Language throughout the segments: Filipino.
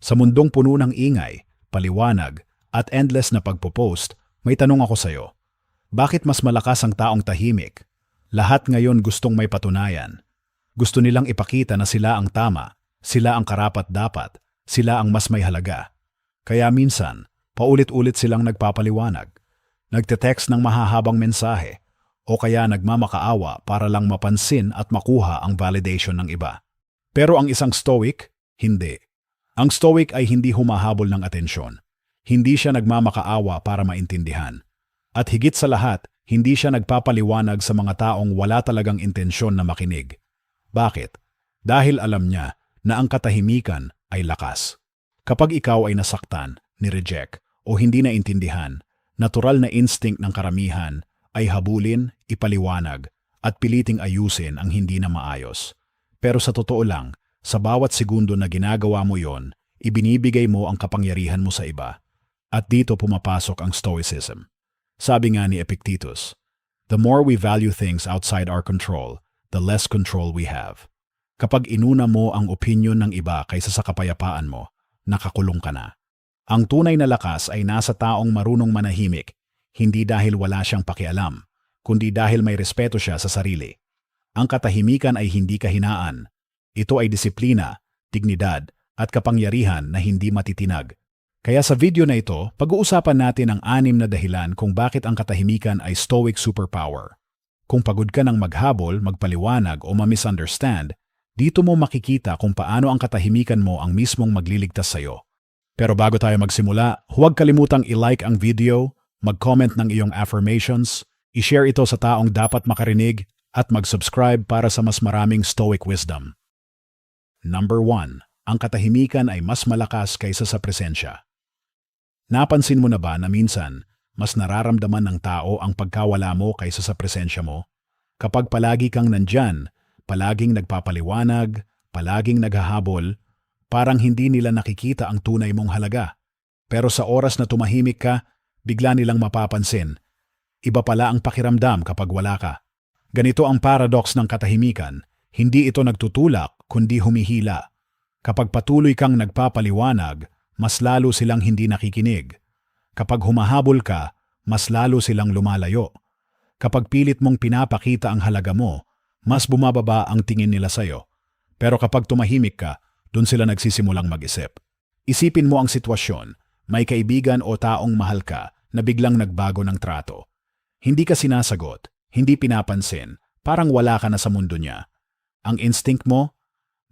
Sa mundong puno ng ingay, paliwanag, at endless na pagpo-post, may tanong ako sa'yo. Bakit mas malakas ang taong tahimik? Lahat ngayon gustong may patunayan. Gusto nilang ipakita na sila ang tama, sila ang karapat-dapat, sila ang mas may halaga. Kaya minsan, paulit-ulit silang nagpapaliwanag. Nagte-text ng mahahabang mensahe, o kaya nagmamakaawa para lang mapansin at makuha ang validation ng iba. Pero ang isang stoic, hindi. Ang stoic ay hindi humahabol ng atensyon. Hindi siya nagmamakaawa para maintindihan. At higit sa lahat, hindi siya nagpapaliwanag sa mga taong wala talagang intensyon na makinig. Bakit? Dahil alam niya na ang katahimikan ay lakas. Kapag ikaw ay nasaktan, nireject, o hindi naintindihan, natural na instinct ng karamihan ay habulin, ipaliwanag, at piliting ayusin ang hindi na maayos. Pero sa totoo lang, sa bawat segundo na ginagawa mo yon, ibinibigay mo ang kapangyarihan mo sa iba. At dito pumapasok ang stoicism. Sabi nga ni Epictetus, "The more we value things outside our control, the less control we have." Kapag inuna mo ang opinyon ng iba kaysa sa kapayapaan mo, nakakulong ka na. Ang tunay na lakas ay nasa taong marunong manahimik, hindi dahil wala siyang pakialam, kundi dahil may respeto siya sa sarili. Ang katahimikan ay hindi kahinaan. Ito ay disiplina, dignidad, at kapangyarihan na hindi matitinag. Kaya sa video na ito, pag-uusapan natin ang 6 na dahilan kung bakit ang katahimikan ay stoic superpower. Kung pagod ka ng maghabol, magpaliwanag o ma-misunderstand, dito mo makikita kung paano ang katahimikan mo ang mismong magliligtas sa'yo. Pero bago tayo magsimula, huwag kalimutang i-like ang video, mag-comment ng iyong affirmations, i-share ito sa taong dapat makarinig, at mag-subscribe para sa mas maraming stoic wisdom. Number 1. Ang katahimikan ay mas malakas kaysa sa presensya. Napansin mo na ba na minsan, mas nararamdaman ng tao ang pagkawala mo kaysa sa presensya mo? Kapag palagi kang nandyan, palaging nagpapaliwanag, palaging naghahabol, parang hindi nila nakikita ang tunay mong halaga. Pero sa oras na tumahimik ka, bigla nilang mapapansin. Iba pala ang pakiramdam kapag wala ka. Ganito ang paradox ng katahimikan, hindi ito nagtutulak kundi humihila. Kapag patuloy kang nagpapaliwanag, mas lalo silang hindi nakikinig. Kapag humahabol ka, mas lalo silang lumalayo. Kapag pilit mong pinapakita ang halaga mo, mas bumababa ang tingin nila sa'yo. Pero kapag tumahimik ka, dun sila nagsisimulang mag-isip. Isipin mo ang sitwasyon, may kaibigan o taong mahal ka na biglang nagbago ng trato. Hindi ka sinasagot, hindi pinapansin, parang wala ka na sa mundo niya. Ang instinct mo?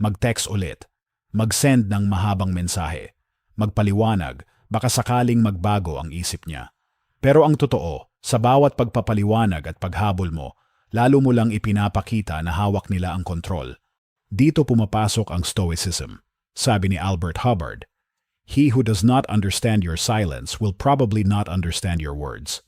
Mag-text ulit, mag-send ng mahabang mensahe, magpaliwanag, baka sakaling magbago ang isip niya. Pero ang totoo, sa bawat pagpapaliwanag at paghabol mo, lalo mo lang ipinapakita na hawak nila ang kontrol. Dito pumapasok ang stoicism. Sabi ni Albert Hubbard, "He who does not understand your silence will probably not understand your words."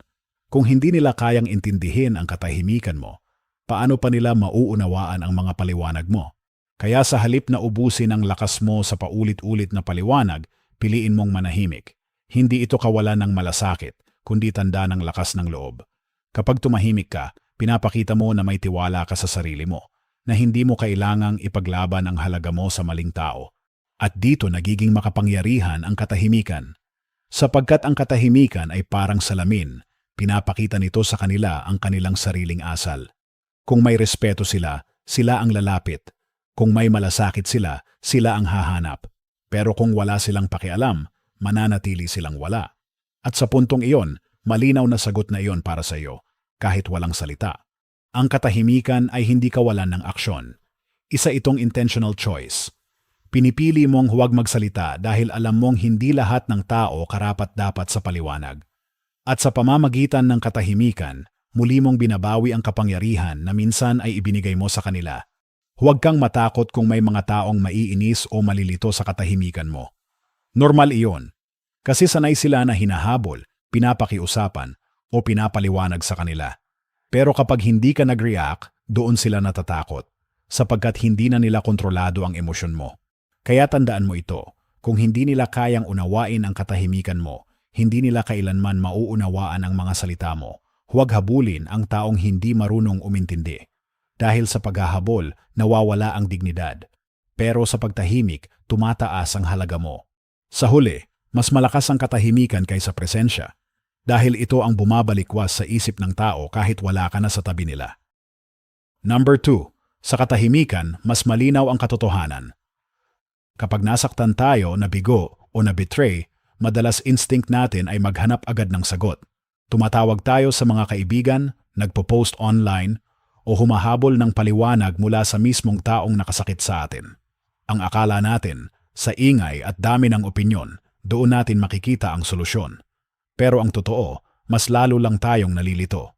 Kung hindi nila kayang intindihin ang katahimikan mo, paano pa nila mauunawaan ang mga paliwanag mo? Kaya sa halip na ubusin ang lakas mo sa paulit-ulit na paliwanag, piliin mong manahimik. Hindi ito kawalan ng malasakit, kundi tanda ng lakas ng loob. Kapag tumahimik ka, pinapakita mo na may tiwala ka sa sarili mo, na hindi mo kailangang ipaglaban ang halaga mo sa maling tao. At dito nagiging makapangyarihan ang katahimikan. Sapagkat ang katahimikan ay parang salamin, pinapakita nito sa kanila ang kanilang sariling asal. Kung may respeto sila, sila ang lalapit. Kung may malasakit sila, sila ang hahanap. Pero kung wala silang pakialam, mananatili silang wala. At sa puntong iyon, malinaw na sagot na iyon para sa iyo, kahit walang salita. Ang katahimikan ay hindi kawalan ng aksyon. Isa itong intentional choice. Pinipili mong huwag magsalita dahil alam mong hindi lahat ng tao karapat-dapat sa paliwanag. At sa pamamagitan ng katahimikan, muli mong binabawi ang kapangyarihan na minsan ay ibinigay mo sa kanila. Huwag kang matakot kung may mga taong maiinis o malilito sa katahimikan mo. Normal iyon. Kasi sanay sila na hinahabol, pinapakiusapan, o pinapaliwanag sa kanila. Pero kapag hindi ka nag-react, doon sila natatakot, sapagkat hindi na nila kontrolado ang emosyon mo. Kaya tandaan mo ito, kung hindi nila kayang unawain ang katahimikan mo, hindi nila kailanman mauunawaan ang mga salita mo. Huwag habulin ang taong hindi marunong umintindi. Dahil sa paghahabol, nawawala ang dignidad. Pero sa pagtahimik, tumataas ang halaga mo. Sa huli, mas malakas ang katahimikan kaysa presensya dahil ito ang bumabalikwas sa isip ng tao kahit wala ka na sa tabi nila. Number 2. Sa katahimikan, mas malinaw ang katotohanan. Kapag nasaktan tayo, nabigo o nabetray, madalas instinct natin ay maghanap agad ng sagot. Tumatawag tayo sa mga kaibigan, nagpo-post online, o humahabol ng paliwanag mula sa mismong taong nakasakit sa atin. Ang akala natin, sa ingay at dami ng opinyon, doon natin makikita ang solusyon. Pero ang totoo, mas lalo lang tayong nalilito.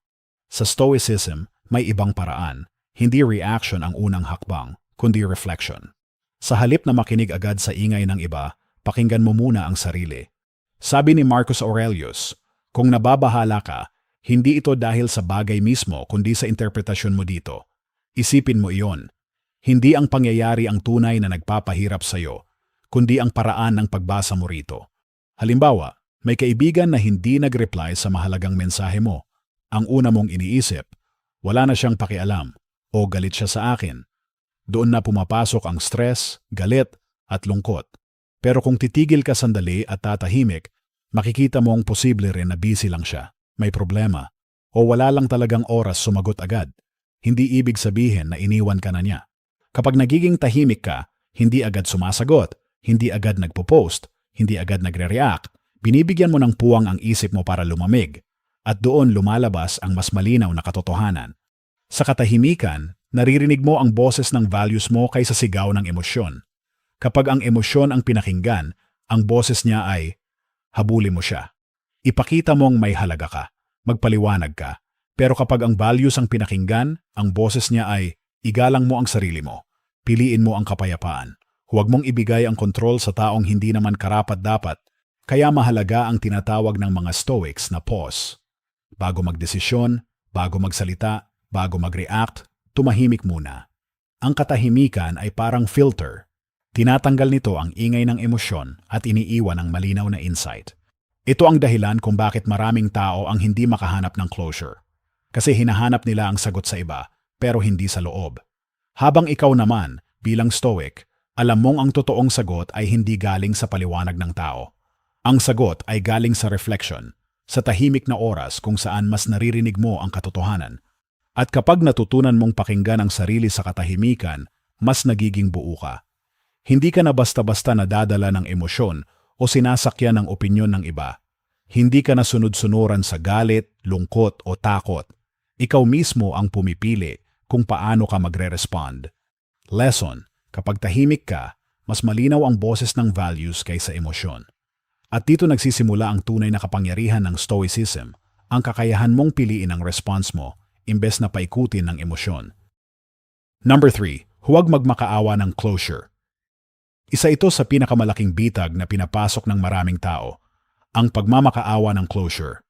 Sa Stoicism, may ibang paraan. Hindi reaction ang unang hakbang, kundi reflection. Sa halip na makinig agad sa ingay ng iba, pakinggan mo muna ang sarili. Sabi ni Marcus Aurelius, kung nababahala ka, hindi ito dahil sa bagay mismo kundi sa interpretasyon mo dito. Isipin mo iyon. Hindi ang pangyayari ang tunay na nagpapahirap sa'yo, kundi ang paraan ng pagbasa mo rito. Halimbawa, may kaibigan na hindi nag-reply sa mahalagang mensahe mo. Ang una mong iniisip, wala na siyang pakialam o galit siya sa akin. Doon na pumapasok ang stress, galit at lungkot. Pero kung titigil ka sandali at tatahimik, makikita mong posible rin na busy lang siya, may problema, o wala lang talagang oras sumagot agad. Hindi ibig sabihin na iniwan ka na niya. Kapag nagiging tahimik ka, hindi agad sumasagot, hindi agad nagpo-post, hindi agad nagre-react, binibigyan mo ng puwang ang isip mo para lumamig, at doon lumalabas ang mas malinaw na katotohanan. Sa katahimikan, naririnig mo ang boses ng values mo kaysa sigaw ng emosyon. Kapag ang emosyon ang pinakinggan, ang boses niya ay, habulin mo siya. Ipakita mong may halaga ka, magpaliwanag ka. Pero kapag ang values ang pinakinggan, ang boses niya ay, igalang mo ang sarili mo. Piliin mo ang kapayapaan. Huwag mong ibigay ang kontrol sa taong hindi naman karapat-dapat. Kaya mahalaga ang tinatawag ng mga Stoics na pause. Bago magdesisyon, bago magsalita, bago mag-react, tumahimik muna. Ang katahimikan ay parang filter. Tinatanggal nito ang ingay ng emosyon at iniiwan ang malinaw na insight. Ito ang dahilan kung bakit maraming tao ang hindi makahanap ng closure. Kasi hinahanap nila ang sagot sa iba, pero hindi sa loob. Habang ikaw naman, bilang Stoic, alam mong ang totoong sagot ay hindi galing sa paliwanag ng tao. Ang sagot ay galing sa reflection, sa tahimik na oras kung saan mas naririnig mo ang katotohanan. At kapag natutunan mong pakinggan ang sarili sa katahimikan, mas nagiging buo ka. Hindi ka na basta-basta nadadala ng emosyon o sinasakyan ng opinyon ng iba. Hindi ka na sunod-sunuran sa galit, lungkot o takot. Ikaw mismo ang pumipili kung paano ka magre-respond. Lesson, kapag tahimik ka, mas malinaw ang boses ng values kaysa emosyon. At dito nagsisimula ang tunay na kapangyarihan ng Stoicism, ang kakayahan mong piliin ang response mo imbes na paikutin ng emosyon. Number 3, huwag magmakaawa ng closure. Isa ito sa pinakamalaking bitag na pinapasok ng maraming tao, ang pagmamakaawa ng closure.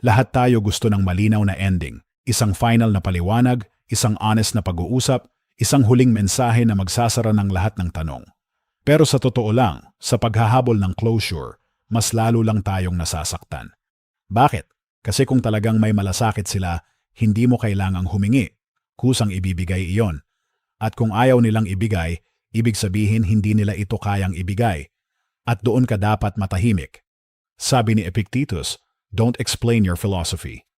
Lahat tayo gusto ng malinaw na ending, isang final na paliwanag, isang honest na pag-uusap, isang huling mensahe na magsasara ng lahat ng tanong. Pero sa totoo lang, sa paghahabol ng closure, mas lalo lang tayong nasasaktan. Bakit? Kasi kung talagang may malasakit sila, hindi mo kailangang humingi, kusang ibibigay iyon. At kung ayaw nilang ibigay, ibig sabihin hindi nila ito kayang ibigay. At doon ka dapat matahimik. Sabi ni Epictetus, don't explain your philosophy.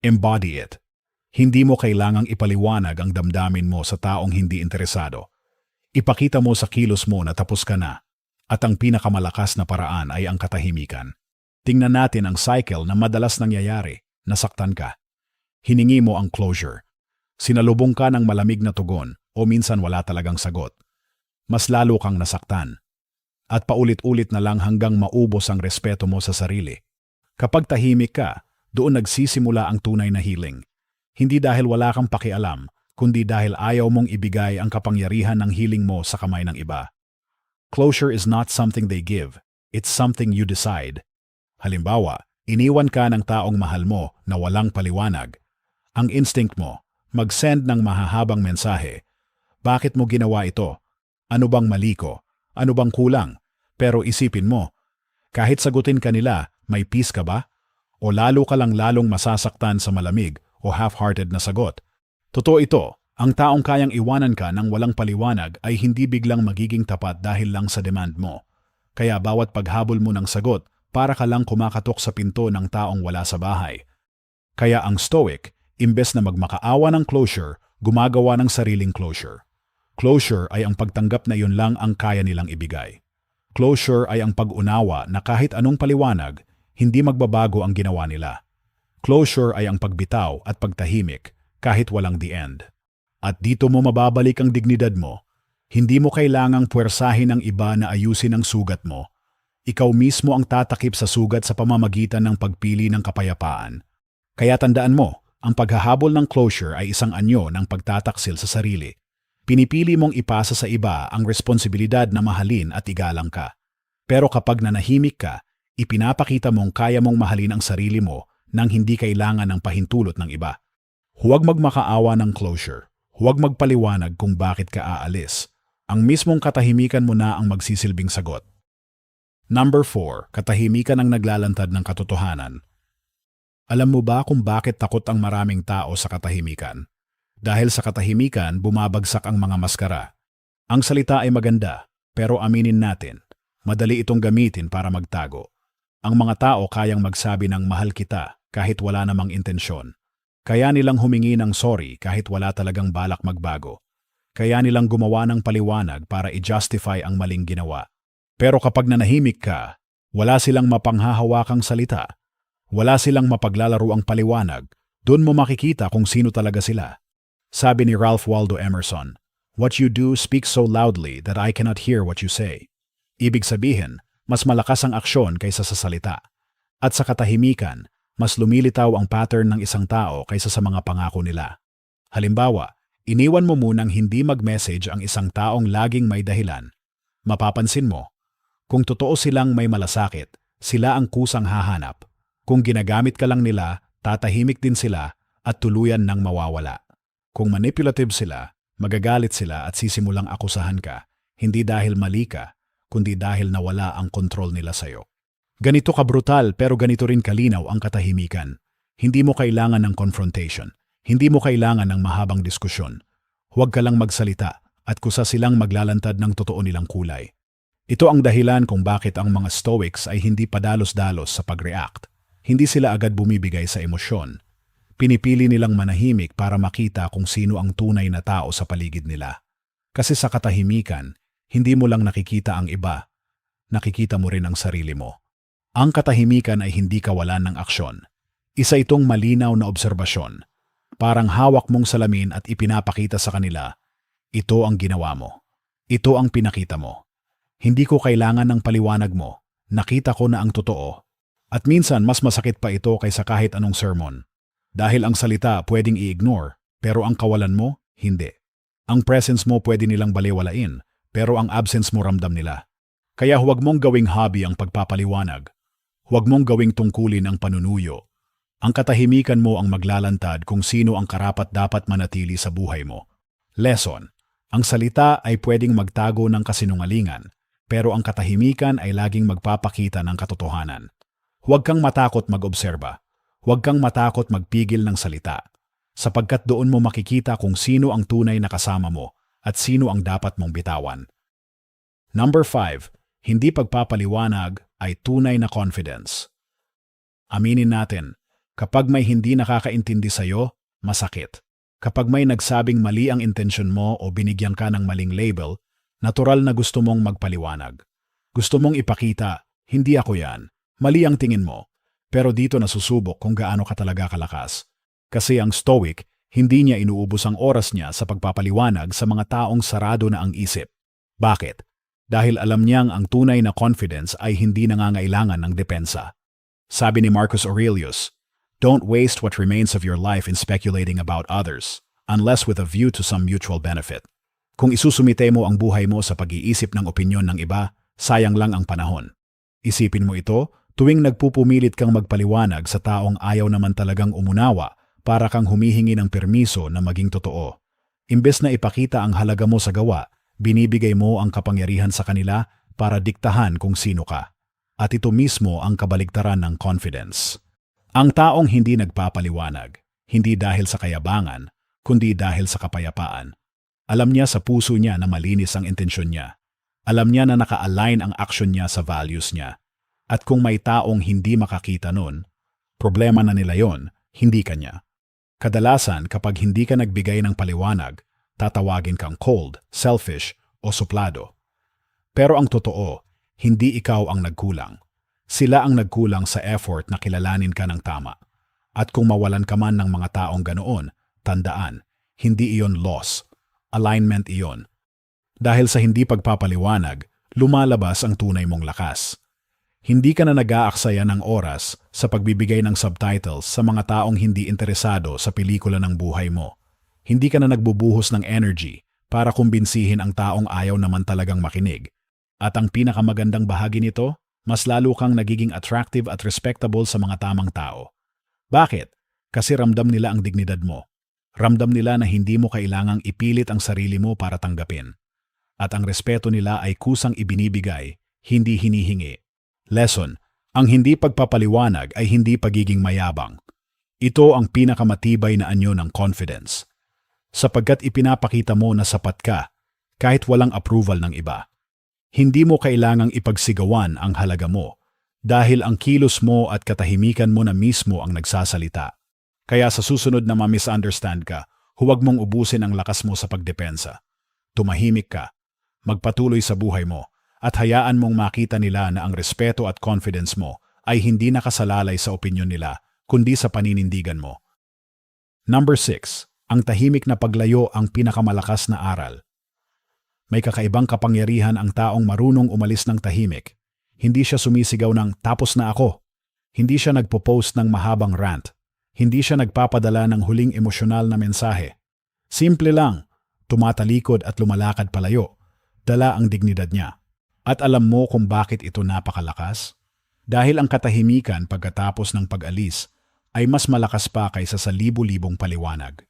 Embody it. Hindi mo kailangang ipaliwanag ang damdamin mo sa taong hindi interesado. Ipakita mo sa kilos mo na tapos ka na. At ang pinakamalakas na paraan ay ang katahimikan. Tingnan natin ang cycle na madalas nangyayari, nasaktan ka. Hiningi mo ang closure. Sinalubong ka ng malamig na tugon o minsan wala talagang sagot. Mas lalo kang nasaktan. At paulit-ulit na lang hanggang maubos ang respeto mo sa sarili. Kapag tahimik ka, doon nagsisimula ang tunay na healing. Hindi dahil wala kang pakialam, kundi dahil ayaw mong ibigay ang kapangyarihan ng healing mo sa kamay ng iba. Closure is not something they give, it's something you decide. Halimbawa, iniwan ka ng taong mahal mo na walang paliwanag. Ang instinct mo, mag-send ng mahahabang mensahe. Bakit mo ginawa ito? Ano bang mali ko? Ano bang kulang? Pero isipin mo, kahit sagutin ka nila, may peace ka ba? O lalo ka lang lalong masasaktan sa malamig o half-hearted na sagot? Totoo ito, ang taong kayang iwanan ka ng walang paliwanag ay hindi biglang magiging tapat dahil lang sa demand mo. Kaya bawat paghabol mo ng sagot, para ka lang kumakatok sa pinto ng taong wala sa bahay. Kaya ang Stoic, imbes na magmakaawa ng closure, gumagawa ng sariling closure. Closure ay ang pagtanggap na yun lang ang kaya nilang ibigay. Closure ay ang pag-unawa na kahit anong paliwanag, hindi magbabago ang ginawa nila. Closure ay ang pagbitaw at pagtahimik kahit walang the end. At dito mo mababalik ang dignidad mo. Hindi mo kailangang puwersahin ang iba na ayusin ang sugat mo. Ikaw mismo ang tatakip sa sugat sa pamamagitan ng pagpili ng kapayapaan. Kaya tandaan mo, ang paghahabol ng closure ay isang anyo ng pagtataksil sa sarili. Pinipili mong ipasa sa iba ang responsibilidad na mahalin at igalang ka. Pero kapag nanahimik ka, ipinapakita mong kaya mong mahalin ang sarili mo nang hindi kailangan ng pahintulot ng iba. Huwag magmakaawa ng closure. Huwag magpaliwanag kung bakit ka aalis. Ang mismong katahimikan mo na ang magsisilbing sagot. Number 4. Katahimikan ang naglalantad ng katotohanan. Alam mo ba kung bakit takot ang maraming tao sa katahimikan? Dahil sa katahimikan, bumabagsak ang mga maskara. Ang salita ay maganda, pero aminin natin, madali itong gamitin para magtago. Ang mga tao kayang magsabi ng mahal kita kahit wala namang intensyon. Kaya nilang humingi ng sorry kahit wala talagang balak magbago. Kaya nilang gumawa ng paliwanag para i-justify ang maling ginawa. Pero kapag nanahimik ka, wala silang mapanghahawakang salita. Wala silang mapaglalaruang paliwanag. Doon mo makikita kung sino talaga sila. Sabi ni Ralph Waldo Emerson, "What you do speaks so loudly that I cannot hear what you say." Ibig sabihin, mas malakas ang aksyon kaysa sa salita. At sa katahimikan, mas lumilitaw ang pattern ng isang tao kaysa sa mga pangako nila. Halimbawa, iniwan mo munang hindi mag-message ang isang taong laging may dahilan. Mapapansin mo, kung totoo silang may malasakit, sila ang kusang hahanap. Kung ginagamit ka lang nila, tatahimik din sila at tuluyan nang mawawala. Kung manipulative sila, magagalit sila at sisimulang akusahan ka, hindi dahil mali ka, kundi dahil nawala ang kontrol nila sa'yo. Ganito ka brutal pero ganito rin kalinaw ang katahimikan. Hindi mo kailangan ng confrontation. Hindi mo kailangan ng mahabang diskusyon. Huwag ka lang magsalita at kusa silang maglalantad ng totoo nilang kulay. Ito ang dahilan kung bakit ang mga Stoics ay hindi padalos-dalos sa pag-react. Hindi sila agad bumibigay sa emosyon. Pinipili nilang manahimik para makita kung sino ang tunay na tao sa paligid nila. Kasi sa katahimikan, hindi mo lang nakikita ang iba, nakikita mo rin ang sarili mo. Ang katahimikan ay hindi kawalan ng aksyon. Isa itong malinaw na obserbasyon. Parang hawak mong salamin at ipinapakita sa kanila, ito ang ginawa mo. Ito ang pinakita mo. Hindi ko kailangan ng paliwanag mo. Nakita ko na ang totoo. At minsan mas masakit pa ito kaysa kahit anong sermon. Dahil ang salita pwedeng i-ignore, pero ang kawalan mo, hindi. Ang presence mo pwede nilang balewalain, pero ang absence mo ramdam nila. Kaya huwag mong gawing hobby ang pagpapaliwanag. Huwag mong gawing tungkulin ang panunuyo. Ang katahimikan mo ang maglalantad kung sino ang karapat-dapat manatili sa buhay mo. Lesson: ang salita ay pwedeng magtago ng kasinungalingan, pero ang katahimikan ay laging magpapakita ng katotohanan. Huwag kang matakot mag-obserba. Huwag kang matakot magpigil ng salita. Sapagkat doon mo makikita kung sino ang tunay na kasama mo at sino ang dapat mong bitawan. Number 5. Hindi pagpapaliwanag ay tunay na confidence. Aminin natin, kapag may hindi nakakaintindi sa'yo, masakit. Kapag may nagsabing mali ang intensyon mo o binigyan ka ng maling label, natural na gusto mong magpaliwanag. Gusto mong ipakita, hindi ako yan. Mali ang tingin mo. Pero dito nasusubok kung gaano ka talaga kalakas. Kasi ang Stoic, hindi niya inuubos ang oras niya sa pagpapaliwanag sa mga taong sarado na ang isip. Bakit? Dahil alam niyang ang tunay na confidence ay hindi nangangailangan ng depensa. Sabi ni Marcus Aurelius, "Don't waste what remains of your life in speculating about others, unless with a view to some mutual benefit." Kung isusumite mo ang buhay mo sa pag-iisip ng opinyon ng iba, sayang lang ang panahon. Isipin mo ito, tuwing nagpupumilit kang magpaliwanag sa taong ayaw naman talagang umunawa, para kang humihingi ng permiso na maging totoo. Imbes na ipakita ang halaga mo sa gawa, binibigay mo ang kapangyarihan sa kanila para diktahan kung sino ka. At ito mismo ang kabaligtaran ng confidence. Ang taong hindi nagpapaliwanag, hindi dahil sa kayabangan, kundi dahil sa kapayapaan. Alam niya sa puso niya na malinis ang intensyon niya. Alam niya na naka-align ang action niya sa values niya. At kung may taong hindi makakita nun, problema na nila yon, hindi kanya. Kadalasan kapag hindi ka nagbigay ng paliwanag, tatawagin kang cold, selfish, o suplado. Pero ang totoo, hindi ikaw ang nagkulang. Sila ang nagkulang sa effort na kilalanin ka ng tama. At kung mawalan ka man ng mga taong ganoon, tandaan, hindi iyon loss. Alignment iyon. Dahil sa hindi pagpapaliwanag, lumalabas ang tunay mong lakas. Hindi ka na nag-aaksaya ng oras sa pagbibigay ng subtitles sa mga taong hindi interesado sa pelikula ng buhay mo. Hindi ka na nagbubuhos ng energy para kumbinsihin ang taong ayaw naman talagang makinig. At ang pinakamagandang bahagi nito, mas lalo kang nagiging attractive at respectable sa mga tamang tao. Bakit? Kasi ramdam nila ang dignidad mo. Ramdam nila na hindi mo kailangang ipilit ang sarili mo para tanggapin. At ang respeto nila ay kusang ibinibigay, hindi hinihingi. Lesson, ang hindi pagpapaliwanag ay hindi pagiging mayabang. Ito ang pinakamatibay na anyo ng confidence. Sapagkat ipinapakita mo na sapat ka, kahit walang approval ng iba. Hindi mo kailangang ipagsigawan ang halaga mo, dahil ang kilos mo at katahimikan mo na mismo ang nagsasalita. Kaya sa susunod na ma-misunderstand ka, huwag mong ubusin ang lakas mo sa pagdepensa. Tumahimik ka, magpatuloy sa buhay mo, at hayaan mong makita nila na ang respeto at confidence mo ay hindi nakasalalay sa opinyon nila, kundi sa paninindigan mo. Number 6. Ang tahimik na paglayo ang pinakamalakas na aral. May kakaibang kapangyarihan ang taong marunong umalis ng tahimik. Hindi siya sumisigaw ng tapos na ako. Hindi siya nagpo-post ng mahabang rant. Hindi siya nagpapadala ng huling emosyonal na mensahe. Simple lang, tumatalikod at lumalakad palayo. Dala ang dignidad niya. At alam mo kung bakit ito napakalakas? Dahil ang katahimikan pagkatapos ng pag-alis ay mas malakas pa kaysa sa libu-libong paliwanag.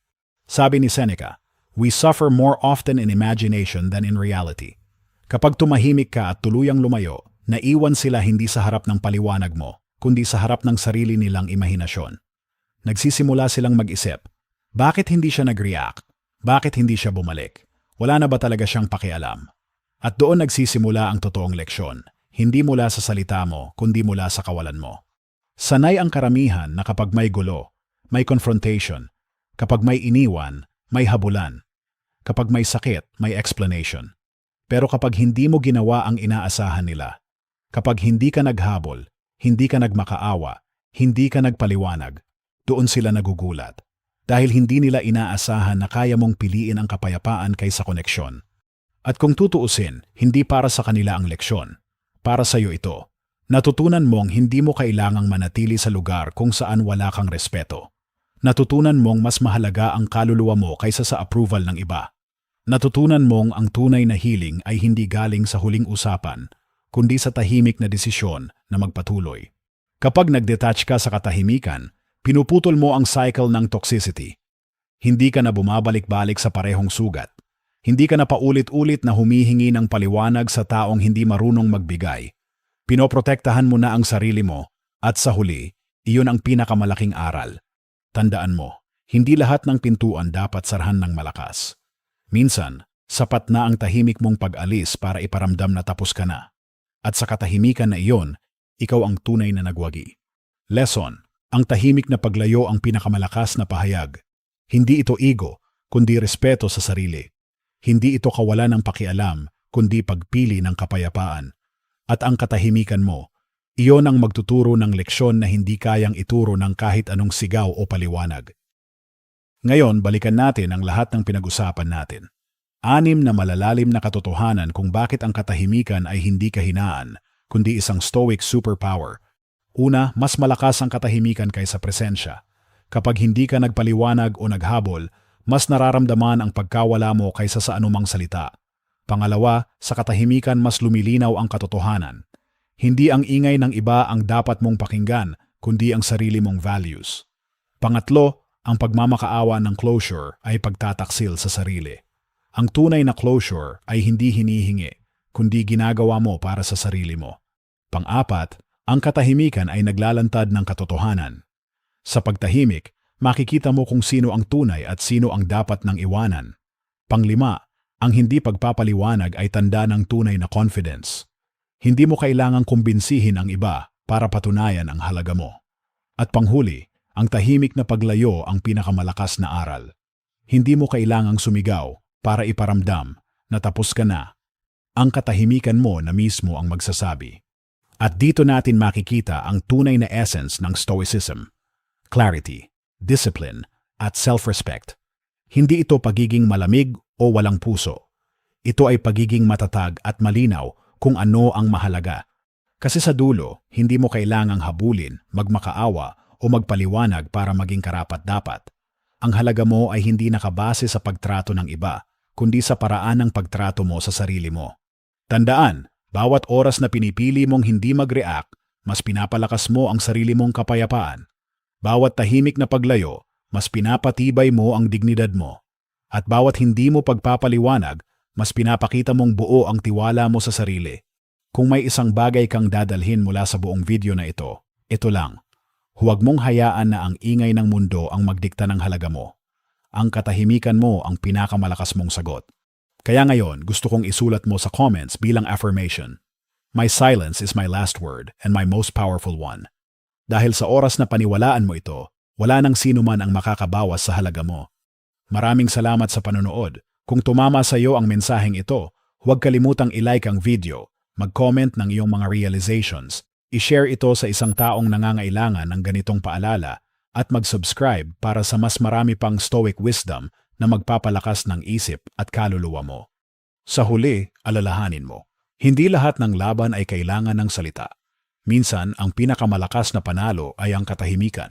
Sabi ni Seneca, we suffer more often in imagination than in reality. Kapag tumahimik ka at tuluyang lumayo, naiwan sila hindi sa harap ng paliwanag mo, kundi sa harap ng sarili nilang imahinasyon. Nagsisimula silang mag-isip, bakit hindi siya nag-react? Bakit hindi siya bumalik? Wala na ba talaga siyang pakialam? At doon nagsisimula ang totoong leksyon, hindi mula sa salita mo, kundi mula sa kawalan mo. Sanay ang karamihan na kapag may gulo, may confrontation, kapag may iniwan, may habulan, kapag may sakit, may explanation. Pero kapag hindi mo ginawa ang inaasahan nila, kapag hindi ka naghabol, hindi ka nagmakaawa, hindi ka nagpaliwanag, doon sila nagugulat. Dahil hindi nila inaasahan na kaya mong piliin ang kapayapaan kaysa koneksyon. At kung tutuusin, hindi para sa kanila ang leksyon. Para sa iyo ito. Natutunan mong hindi mo kailangang manatili sa lugar kung saan wala kang respeto. Natutunan mong mas mahalaga ang kaluluwa mo kaysa sa approval ng iba. Natutunan mong ang tunay na healing ay hindi galing sa huling usapan, kundi sa tahimik na desisyon na magpatuloy. Kapag nag-detach ka sa katahimikan, pinuputol mo ang cycle ng toxicity. Hindi ka na bumabalik-balik sa parehong sugat. Hindi ka na paulit-ulit na humihingi ng paliwanag sa taong hindi marunong magbigay. Pinoprotektahan mo na ang sarili mo, at sa huli, iyon ang pinakamalaking aral. Tandaan mo, hindi lahat ng pintuan dapat sarhan ng malakas. Minsan, sapat na ang tahimik mong pag-alis para iparamdam na tapos ka na. At sa katahimikan na iyon, ikaw ang tunay na nagwagi. Lesson, ang tahimik na paglayo ang pinakamalakas na pahayag. Hindi ito ego, kundi respeto sa sarili. Hindi ito kawalan ng pakialam, kundi pagpili ng kapayapaan. At ang katahimikan mo, iyon ang magtuturo ng leksyon na hindi kayang ituro ng kahit anong sigaw o paliwanag. Ngayon, balikan natin ang lahat ng pinag-usapan natin. 6 na malalalim na katotohanan kung bakit ang katahimikan ay hindi kahinaan, kundi isang stoic superpower. Una, mas malakas ang katahimikan kaysa presensya. Kapag hindi ka nagpaliwanag o naghabol, mas nararamdaman ang pagkawala mo kaysa sa anumang salita. Pangalawa, sa katahimikan mas lumilinaw ang katotohanan. Hindi ang ingay ng iba ang dapat mong pakinggan, kundi ang sarili mong values. Pangatlo, ang pagmamakaawa ng closure ay pagtataksil sa sarili. Ang tunay na closure ay hindi hinihingi, kundi ginagawa mo para sa sarili mo. Pang-apat, ang katahimikan ay naglalantad ng katotohanan. Sa pagtahimik, makikita mo kung sino ang tunay at sino ang dapat nang iwanan. Pang-5, Ang hindi pagpapaliwanag ay tanda ng tunay na confidence. Hindi mo kailangang kumbinsihin ang iba para patunayan ang halaga mo. At panghuli, ang tahimik na paglayo ang pinakamalakas na aral. Hindi mo kailangang sumigaw para iparamdam na tapos ka na. Ang katahimikan mo na mismo ang magsasabi. At dito natin makikita ang tunay na essence ng Stoicism. Clarity, discipline, at self-respect. Hindi ito pagiging malamig o walang puso. Ito ay pagiging matatag at malinaw kung ano ang mahalaga. Kasi sa dulo, hindi mo kailangang habulin, magmakaawa o magpaliwanag para maging karapat-dapat. Ang halaga mo ay hindi nakabase sa pagtrato ng iba, kundi sa paraan ng pagtrato mo sa sarili mo. Tandaan, bawat oras na pinipili mong hindi mag-react, mas pinapalakas mo ang sarili mong kapayapaan. Bawat tahimik na paglayo, mas pinapatibay mo ang dignidad mo. At bawat hindi mo pagpapaliwanag, mas pinapakita mong buo ang tiwala mo sa sarili. Kung may isang bagay kang dadalhin mula sa buong video na ito lang. Huwag mong hayaan na ang ingay ng mundo ang magdikta ng halaga mo. Ang katahimikan mo ang pinakamalakas mong sagot. Kaya ngayon, gusto kong isulat mo sa comments bilang affirmation. My silence is my last word and my most powerful one. Dahil sa oras na paniwalaan mo ito, wala nang sino man ang makakabawas sa halaga mo. Maraming salamat sa panonood. Kung tumama sa iyo ang mensaheng ito, huwag kalimutang i-like ang video, mag-comment ng iyong mga realizations, i-share ito sa isang taong nangangailangan ng ganitong paalala, at mag-subscribe para sa mas marami pang Stoic wisdom na magpapalakas ng isip at kaluluwa mo. Sa huli, alalahanin mo, hindi lahat ng laban ay kailangan ng salita. Minsan, ang pinakamalakas na panalo ay ang katahimikan.